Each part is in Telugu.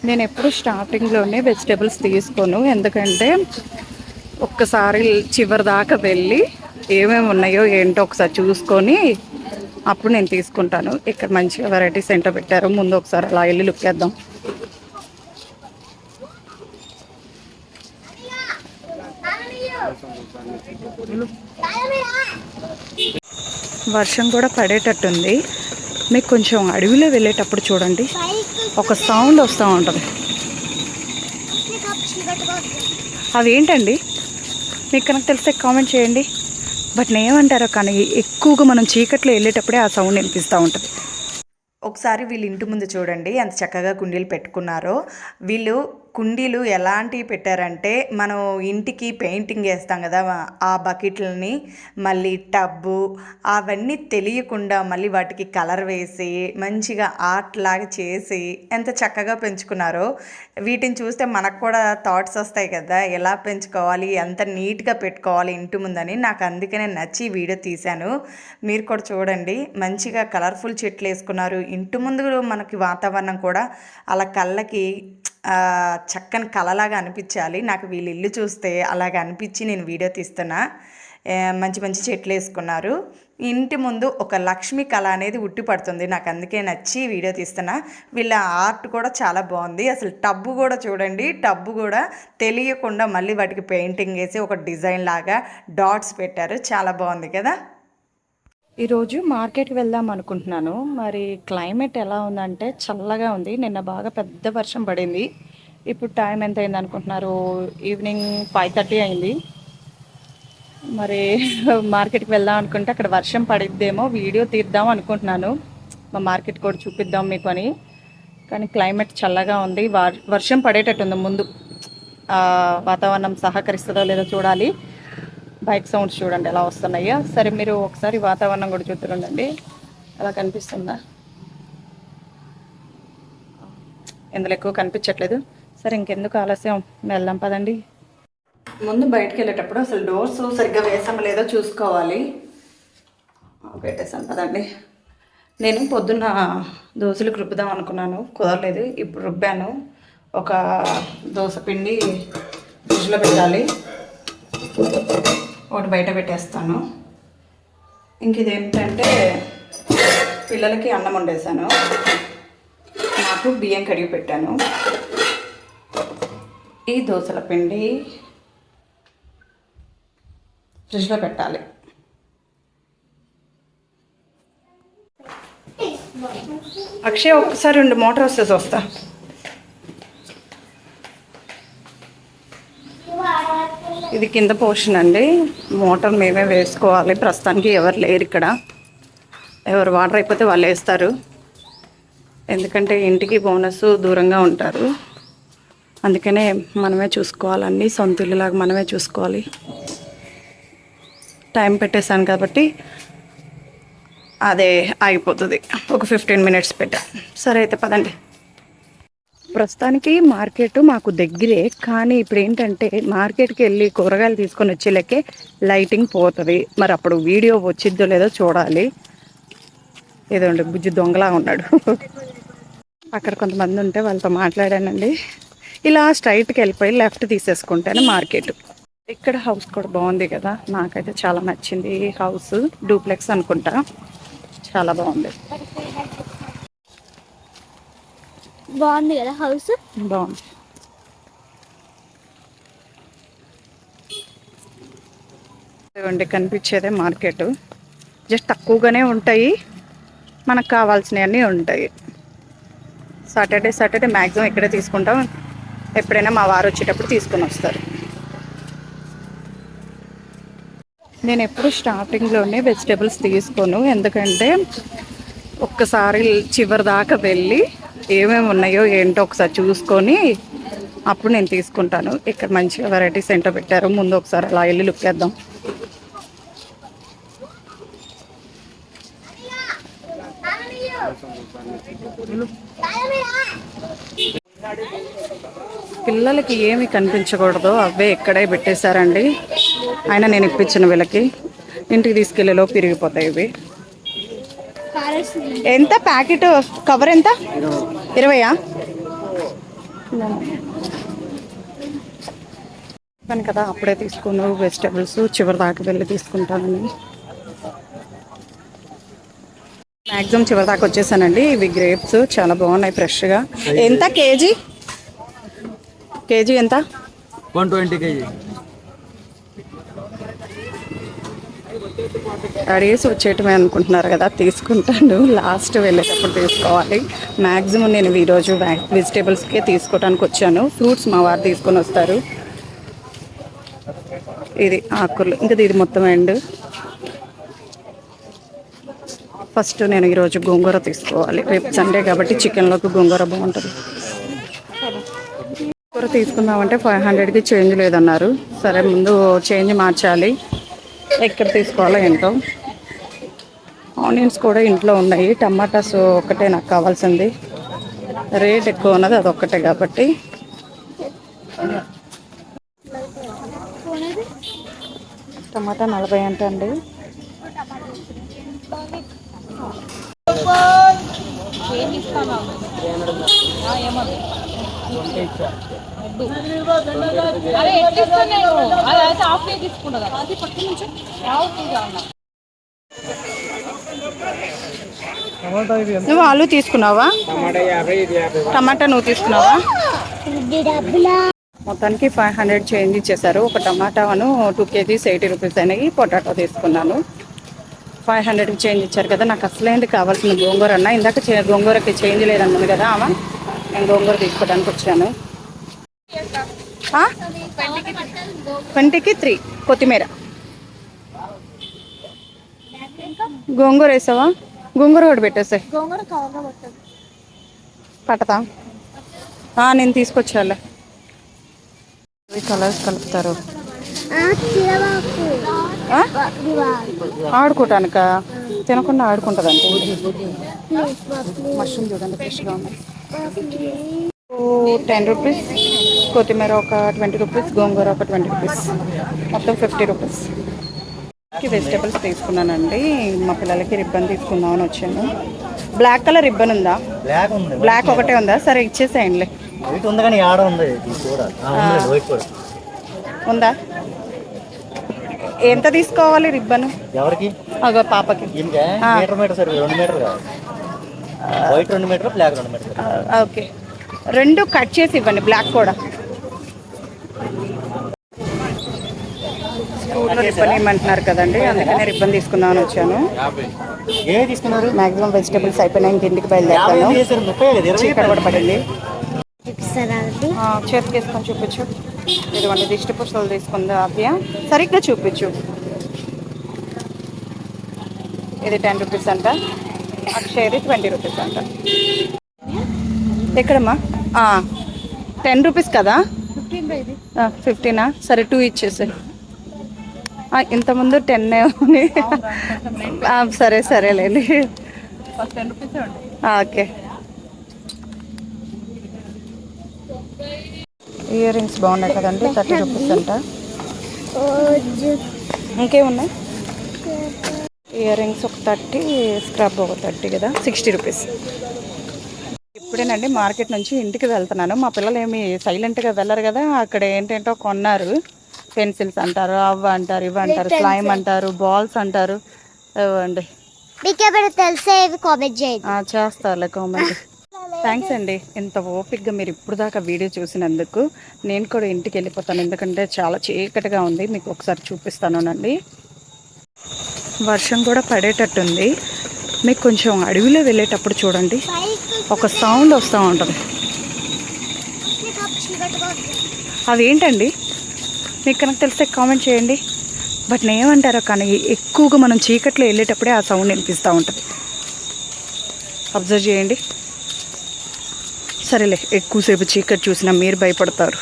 నేను ఎప్పుడు స్టార్టింగ్లోనే వెజిటేబుల్స్ తీసుకోను, ఎందుకంటే ఒక్కసారి చివరి దాకా వెళ్ళి ఏమేమి ఉన్నాయో ఏంటో ఒకసారి చూసుకొని అప్పుడు నేను తీసుకుంటాను. ఇక్కడ మంచిగా వెరైటీస్ ఏంటో పెట్టారు, ముందు ఒకసారి అలా వెళ్ళి లుక్ చేద్దాం. వర్షం కూడా పడేటట్టుంది. మీకు కొంచెం అడవిలో వెళ్ళేటప్పుడు చూడండి, ఒక సౌండ్ వస్తూ ఉంటుంది. అవేంటండి మీకు కనుక తెలిస్తే కామెంట్ చేయండి. బట్ నేనేమంటారో కానీ ఎక్కువగా మనం చీకట్లో వెళ్ళేటప్పుడే ఆ సౌండ్ వినిపిస్తూ ఉంటుంది. ఒకసారి వీళ్ళ ఇంటి ముందు చూడండి ఎంత చక్కగా కుండీలు పెట్టుకున్నారో. వీళ్ళు కుండీలు ఎలాంటివి పెట్టారంటే, మనం ఇంటికి పెయింటింగ్ వేస్తాం కదా ఆ బకెట్లని, మళ్ళీ టబ్బు అవన్నీ తెలియకుండా మళ్ళీ వాటికి కలర్ వేసి మంచిగా ఆర్ట్ లాగా చేసి ఎంత చక్కగా పెంచుకున్నారో. వీటిని చూస్తే మనకు కూడా థాట్స్ వస్తాయి కదా, ఎలా పెంచుకోవాలి, ఎంత నీట్గా పెట్టుకోవాలి ఇంటి ముందని. నాకు అందుకనే నచ్చి వీడియో తీశాను. మీరు కూడా చూడండి, మంచిగా కలర్ఫుల్ చెట్లు వేసుకున్నారు. ఇంటి ముందు మనకి వాతావరణం కూడా అలా కళ్ళకి చక్కని కళలాగా అనిపించాలి. నాకు వీళ్ళ ఇల్లు చూస్తే అలాగ అనిపించి నేను వీడియో తీస్తున్నా. మంచి మంచి చెట్లు వేసుకున్నారు. ఇంటి ముందు ఒక లక్ష్మీ కళ అనేది ఉట్టి పడుతుంది. నాకు అందుకే నచ్చి వీడియో తీస్తున్నా. వీళ్ళ ఆర్ట్ కూడా చాలా బాగుంది. అసలు టబ్బు కూడా చూడండి, టబ్బు కూడా తెలియకుండా మళ్ళీ వాటికి పెయింటింగ్ వేసి ఒక డిజైన్ లాగా డాట్స్ పెట్టారు. చాలా బాగుంది కదా. ఈరోజు మార్కెట్కి వెళ్దాం అనుకుంటున్నాను. మరి క్లైమేట్ ఎలా ఉందంటే చల్లగా ఉంది. నిన్న బాగా పెద్ద వర్షం పడింది. ఇప్పుడు టైం ఎంత అయింది అనుకుంటున్నారు? ఈవినింగ్ 5:30 అయింది. మరి మార్కెట్కి వెళ్దాం అనుకుంటే అక్కడ వర్షం పడిద్దేమో, వీడియో తీద్దాం అనుకుంటున్నాను, మా మార్కెట్ కూడా చూపిద్దాం మీకు అని. కానీ క్లైమేట్ చల్లగా ఉంది, వర్షం పడేటట్టుంది. ముందు వాతావరణం సహకరిస్తుందో లేదో చూడాలి. బైక్ సౌండ్స్ చూడండి ఎలా వస్తున్నాయో. సరే మీరు ఒకసారి వాతావరణం కూడా చూస్తుండండి, అలా కనిపిస్తుందా? ఇందులో ఎక్కువ కనిపించట్లేదు. సరే ఇంకెందుకు ఆలస్యం, వెళ్దాం పదండి. ముందు బయటకు వెళ్ళేటప్పుడు అసలు డోర్స్ సరిగ్గా వేసామో లేదో చూసుకోవాలి. పెట్టేసాను పదండి. నేను పొద్దున్న దోశలకు రుబ్బుదాం అనుకున్నాను, కుదరలేదు. ఇప్పుడు రుబ్బాను. ఒక దోశ పిండి ఫ్రిడ్జ్లో పెట్టాలి, ఒకటి బయట పెట్టేస్తాను. ఇంక ఇదేంటంటే పిల్లలకి అన్నం వండేసాను, నాకు బియ్యం కడిగి పెట్టాను. ఈ దోశల పిండి ఫ్రిడ్జ్లో పెట్టాలి. అక్షయ్ ఒక్కసారి 2 మోటార్ వస్తే వస్తా. ఇది కింద పోర్షన్ అండి, మోటార్ మేమే వేసుకోవాలి. ప్రస్తుతానికి ఎవరు లేరు ఇక్కడ, ఎవరు వాటర్ అయిపోతే వాళ్ళు వేస్తారు. ఎందుకంటే ఇంటికి బోనస్ దూరంగా ఉంటారు, అందుకనే మనమే చూసుకోవాలండి. సొంత ఇల్లులాగా మనమే చూసుకోవాలి. టైం పెట్టేశాను కాబట్టి అదే ఆగిపోతుంది. ఒక 15 మినిట్స్ పెట్టా. సరే అయితే పదండి. ప్రస్తుతానికి మార్కెట్ మాకు దగ్గరే, కానీ ఇప్పుడు ఏంటంటే మార్కెట్కి వెళ్ళి కూరగాయలు తీసుకొని వచ్చేలకే లైటింగ్ పోతుంది. మరి అప్పుడు వీడియో వచ్చిద్దో లేదో చూడాలి. ఏదోండి బుజ్జి దొంగలా ఉన్నాడు. అక్కడ కొంతమంది ఉంటే వాళ్ళతో మాట్లాడానండి. ఇలా స్ట్రైట్కి వెళ్ళిపోయి లెఫ్ట్ తీసేసుకుంటేనే మార్కెట్. ఇక్కడ హౌస్ కూడా బాగుంది కదా, నాకైతే చాలా నచ్చింది. హౌస్ డూప్లెక్స్ అనుకుంటా, చాలా బాగుంది. బాగుంది కదా హౌస్, బాగుంది. ఇవ్వండి కనిపించేదే మార్కెట్. జస్ట్ తక్కువగానే ఉంటాయి, మనకు కావాల్సినవన్నీ ఉంటాయి. సాటర్డే మ్యాక్సిమం ఇక్కడే తీసుకుంటాం. ఎప్పుడైనా మా వారు వచ్చేటప్పుడు తీసుకొని వస్తారు. నేను ఎప్పుడు స్టార్టింగ్లోనే వెజిటేబుల్స్ తీసుకోను, ఎందుకంటే ఒక్కసారి చివరి దాకా వెళ్ళి ఏమేమి ఉన్నాయో ఏంటో ఒకసారి చూసుకొని అప్పుడు నేను తీసుకుంటాను. ఇక్కడ మంచిగా వెరైటీస్ ఏంటో పెట్టారు, ముందు ఒకసారి అలా వెళ్ళి లుక్ చేద్దాం. పిల్లలకి ఏమి కనిపించకూడదు అవే ఇక్కడే పెట్టేశారండి. అయినా నేను ఇప్పించిన వీళ్ళకి ఇంటికి తీసుకెళ్ళేలో పెరిగిపోతాయి ఇవి. ఎంత ప్యాకెట్ కవర్ ఎంత? 20. కానీ కదా అప్పుడే తీసుకున్నావు వెజిటేబుల్స్ చివరి దాకా వెళ్ళి తీసుకుంటానని మ్యాక్సిమం చివరి దాకా వచ్చేసానండి. ఇవి గ్రేప్స్ చాలా బాగున్నాయి ఫ్రెష్గా. ఎంత కేజీ? కేజీ ఎంత? 120 kg. అడిగేసి వచ్చేయటమే అనుకుంటున్నారు కదా, తీసుకుంటాను. లాస్ట్ వెళ్ళేటప్పుడు తీసుకోవాలి. మ్యాక్సిమం నేను ఈరోజు వెజిటేబుల్స్కే తీసుకోవడానికి వచ్చాను. ఫ్రూట్స్ మా వారు తీసుకొని వస్తారు. ఇది ఆకులు, ఇంకా ఇది మొత్తం ఎండ్. ఫస్ట్ నేను ఈరోజు గోంగూర తీసుకోవాలి. రేపు సండే కాబట్టి చికెన్లోకి గోంగూర బాగుంటుంది. గోంగూర తీసుకుందామంటే 500కి చేంజ్ లేదన్నారు. సరే ముందు చేంజ్ మార్చాలి. ఎక్కడ తీసుకోవాలో ఏంటో. ఆనియన్స్ కూడా ఇంట్లో ఉన్నాయి. టమాటాస్ ఒక్కటే నాకు కావాల్సింది. రేట్ ఎక్కువ ఉన్నది అదొక్కటే కాబట్టి. టమాటా 40 అంట అండి. నువ్వు ఆలు తీసుకున్నావా? టమాటా నువ్వు తీసుకున్నావా? మొత్తానికి 500 చేంజ్ ఇచ్చేసారు. ఒక టమాటాను 2 kgs 80 రూపీస్ అయినాయి. పొటాటో తీసుకున్నాను. 500కి చేంజ్ ఇచ్చారు కదా. నాకు అసలేంటి కావాల్సిన గోంగూర అన్న. ఇందాక గోంగూరకి చేంజ్ లేదన్నది కదా ఆమె. నేను గోంగూర తీసుకోవడానికి వచ్చాను. 20కి 3 కొత్తిమీర. గోంగూర వేసావా? గోంగూర కూడా పెట్టేసాయి. పట్టతా నేను తీసుకొచ్చాలే. కలర్స్ కలుపుతారు ఆడుకోవటానిక. తినకుండా ఆడుకుంటుందండి. మష్రూమ్ చూడండి ఫ్రెష్గా ఉన్నాయి. 10 రూపీస్. కొత్తిమీర ఒక 20 రూపీస్. గోంగూర ఒక 20 రూపీస్. మొత్తం 50 రూపీస్. వెజిటేబుల్స్ తీసుకున్నానండి. మా పిల్లలకి రిబ్బన్ తీసుకుందామని వచ్చాను. బ్లాక్ కలర్ రిబ్బన్ ఉందా? బ్లాక్ ఒకటే ఉందా? సరే ఇచ్చేసేయండి. ఉందా? ఎంత తీసుకోవాలి రిబ్బన్? ఎవరికి? అగో పాపకి. ఓకే, 2 కట్ చేసి ఇవ్వండి. బ్లాక్ కూడా. స్కూల్లో రిబ్బన్ ఇవ్వమంటున్నారు కదండి, అందుకనే రిబ్బన్ తీసుకుందామని వచ్చాను. మ్యాక్సిమం వెజిటేబుల్స్ అయిపోయినాయి. ఇంటికి బయలుదేరాను. చీకటి కూడా పడింది. చేతికి వేసుకొని చూపించు. ఇదిగోండి దిష్టి పుస్తకాలు తీసుకుందా అభ్య. సరిగ్గా చూపించు. ఇది 10 రూపీస్ అంట. అక్షయది 20 రూపీస్ అంట. ఎక్కడమ్మా? 10 రూపీస్ కదా? 15. సరే 2 ఇచ్చేసి. ఇంతకుముందు 10 సరే సరేలేండి. ఓకే. ఇయర్ రింగ్స్ బాగున్నాయి కదండి. 30 రూపీస్ అంట. ఇంకేమున్నాయి? ఇయర్ రింగ్స్ ఒక 30, స్క్రబ్ ఒక 30 కదా, 60 రూపీస్. ఇప్పుడేనండి మార్కెట్ నుంచి ఇంటికి వెళ్తున్నాను. మా పిల్లలు ఏమి సైలెంట్గా వెళ్ళరు కదా. అక్కడ ఏంటంటో కొన్నారు. పెన్సిల్స్ అంటారు, అవ్వ అంటారు, ఇవి అంటారు, స్లైమ్ అంటారు, బాల్స్ అంటారు. ఇవ్వండి. చేస్తారులే కామెంట్. థ్యాంక్స్ అండి. ఇంత ఓపిక్గా మీరు ఇప్పుడు దాకా వీడియో చూసినందుకు. నేను కూడా ఇంటికి వెళ్ళిపోతాను, ఎందుకంటే చాలా చీకటిగా ఉంది. మీకు ఒకసారి చూపిస్తానండి. వర్షం కూడా పడేటట్టుంది. మీకు కొంచెం అడవిలో వెళ్ళేటప్పుడు చూడండి, ఒక సౌండ్ వస్తూ ఉంటుంది. అవేంటండి మీకు కనుక తెలిస్తే కామెంట్ చేయండి. బట్ నేనేమంటారో కానీ ఎక్కువగా మనం చీకట్లో వెళ్ళేటప్పుడే ఆ సౌండ్ వినిపిస్తూ ఉంటుంది. అబ్జర్వ్ చేయండి. సరేలే, ఎక్కువసేపు చీకటి చూసినా మీరు భయపడతారు.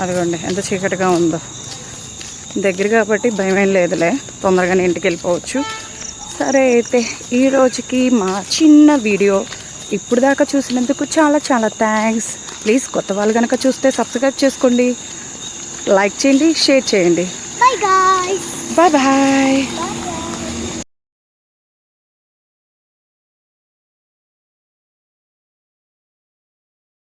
అదిగోండి ఎంత చీకటిగా ఉందో. దగ్గర కాబట్టి భయం ఏం లేదులే, తొందరగానే ఇంటికి వెళ్ళిపోవచ్చు. సరే అయితే ఈ రోజుకి మా చిన్న వీడియో ఇప్పుడు దాకా చూసినందుకు చాలా చాలా థ్యాంక్స్. ప్లీజ్ కొత్త వాళ్ళు కనుక చూస్తే సబ్స్క్రైబ్ చేసుకోండి, లైక్ చేయండి, షేర్ చేయండి. Bye guys. Bye bye.